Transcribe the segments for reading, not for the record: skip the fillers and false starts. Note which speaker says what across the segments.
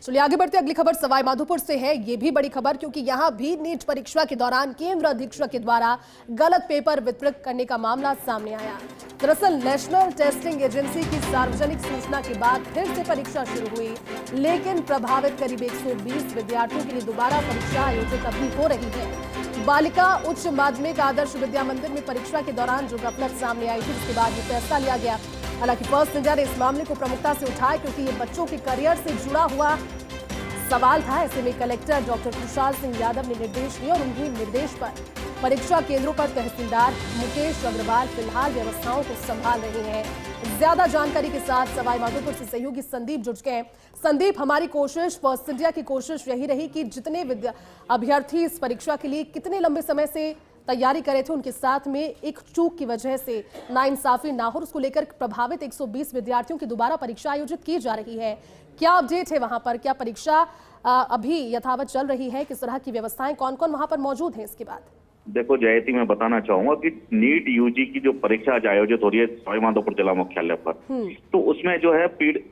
Speaker 1: चलिए आगे बढ़ते अगली खबर सवाई माधोपुर से है। ये भी बड़ी खबर क्योंकि यहां भी नीट परीक्षा के दौरान केंद्र अधीक्षक के द्वारा गलत पेपर वितरित करने का मामला सामने आया। दरअसल नेशनल टेस्टिंग एजेंसी की सार्वजनिक सूचना के बाद फिर से परीक्षा शुरू हुई, लेकिन प्रभावित करीब 120 विद्यार्थियों के लिए दोबारा परीक्षा आयोजित अभी हो रही है। बालिका उच्च माध्यमिक आदर्श विद्या मंदिर में परीक्षा के दौरान जो गफलत सामने आई थी, उसके बाद ये फैसला लिया गया। हालांकि फर्स्ट इंडिया ने इस मामले को प्रमुखता से उठाया क्योंकि ये बच्चों के करियर से जुड़ा हुआ सवाल था। ऐसे में कलेक्टर डॉक्टर खुशहाल सिंह यादव ने निर्देश दिए और उनके निर्देश पर परीक्षा केंद्रों पर तहसीलदार मुकेश अग्रवाल फिलहाल व्यवस्थाओं को संभाल रहे हैं। ज्यादा जानकारी के साथ सवाई माधोपुर से सहयोगी संदीप जुड़ गए। संदीप, हमारी कोशिश, फर्स्ट इंडिया की कोशिश यही रही कि जितने अभ्यर्थी इस परीक्षा के लिए कितने लंबे समय से तैयारी करे थे, उनके साथ में एक चूक की वजह से नाइंसाफी ना हो, उसको लेकर प्रभावित 120 विद्यार्थियों की दोबारा परीक्षा आयोजित की जा रही है। क्या अपडेट है वहां पर? क्या परीक्षा अभी यथावत चल रही है? किस तरह की व्यवस्थाएं, कौन कौन वहां पर मौजूद है? इसके बाद
Speaker 2: देखो जयती, मैं बताना चाहूंगा कि नीट यूजी की जो परीक्षा आज आयोजित हो रही है सवाई माधोपुर जिला मुख्यालय पर, तो उसमें जो है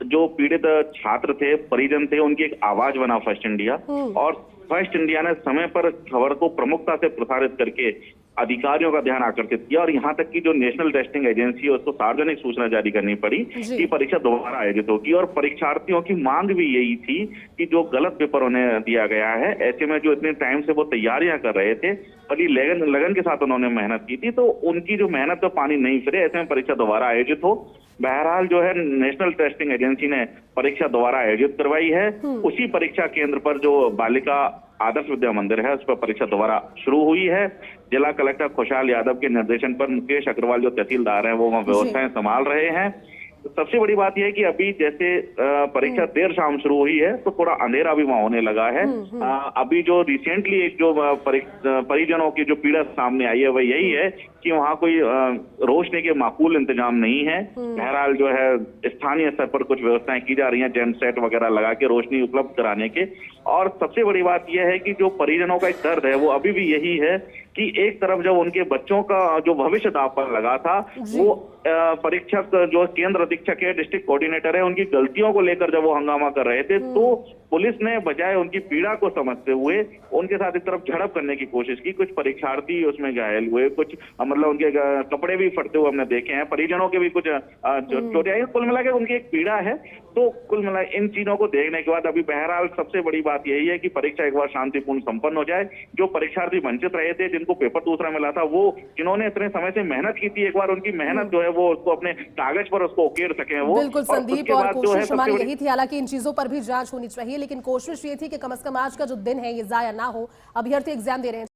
Speaker 2: जो पीड़ित छात्र थे, परिजन थे, उनकी एक आवाज बना फर्स्ट इंडिया। और फर्स्ट इंडिया ने समय पर खबर को प्रमुखता से प्रसारित करके अधिकारियों का ध्यान आकर्षित किया और यहाँ तक कि जो नेशनल टेस्टिंग एजेंसी है उसको सार्वजनिक सूचना जारी करनी पड़ी कि परीक्षा दोबारा आयोजित होगी। और परीक्षार्थियों की मांग भी यही थी कि जो गलत पेपर उन्हें दिया गया है, ऐसे में जो इतने टाइम से वो तैयारियां कर रहे थे, बड़ी लगन के साथ उन्होंने मेहनत की थी, तो उनकी जो मेहनत पे पानी नहीं फिरे, ऐसे में परीक्षा दोबारा आयोजित हो। बहरहाल जो है नेशनल टेस्टिंग एजेंसी ने परीक्षा दोबारा आयोजित करवाई है। उसी परीक्षा केंद्र पर जो बालिका आदर्श विद्या मंदिर है, उस पर परीक्षा दोबारा शुरू हुई है। जिला कलेक्टर खुशहाल यादव के निर्देशन पर मुकेश अग्रवाल जो तहसीलदार हैं, वो वहाँ व्यवस्थाएं संभाल रहे हैं। तो सबसे बड़ी बात यह है कि अभी जैसे परीक्षा देर शाम शुरू हुई है, तो थोड़ा अंधेरा भी वहां होने लगा है। अभी जो रिसेंटली एक जो परिजनों की जो पीड़ा सामने आई है, वह यही है कि वहां कोई रोशनी के माकूल इंतजाम नहीं है। बहरहाल जो है स्थानीय स्तर पर कुछ व्यवस्थाएं की जा रही हैं, जेंट सेट वगैरह लगा के रोशनी उपलब्ध कराने के। और सबसे बड़ी बात यह है कि जो परिजनों का एक दर्द है, वो अभी भी यही है कि एक तरफ जब उनके बच्चों का जो भविष्य दांव पर लगा था, वो परीक्षक जो केंद्र अधीक्षक है, डिस्ट्रिक्ट कोऑर्डिनेटर है, उनकी गलतियों को लेकर जब वो हंगामा कर रहे थे, तो पुलिस ने बजाय उनकी पीड़ा को समझते हुए उनके साथ एक तरफ झड़प करने की कोशिश की। कुछ परीक्षार्थी उसमें घायल हुए, कुछ मतलब उनके कपड़े भी फटते हुए हमने देखे हैं, परिजनों के भी कुछ चोटें आई। कुल मिला के उनकी एक पीड़ा है। तो कुल मिला इन चीजों को देखने के बाद अभी बहरहाल सबसे बड़ी बात यही है कि परीक्षा एक बार शांतिपूर्ण संपन्न हो जाए। जो परीक्षार्थी वंचित रहे थे, जिनको पेपर दूसरा मिला था, वो जिन्होंने इतने समय से मेहनत की थी, एक बार उनकी मेहनत जो है वो उसको अपने कागज पर उसको उकेर सके वो।
Speaker 1: बिल्कुल संदीप, और कोशिश हमारी यही थी। हालांकि इन चीजों पर भी जांच होनी चाहिए, लेकिन कोशिश ये थी कि कम से कम आज का जो दिन है ये जाया ना हो। अभ्यर्थी एग्जाम दे रहे हैं।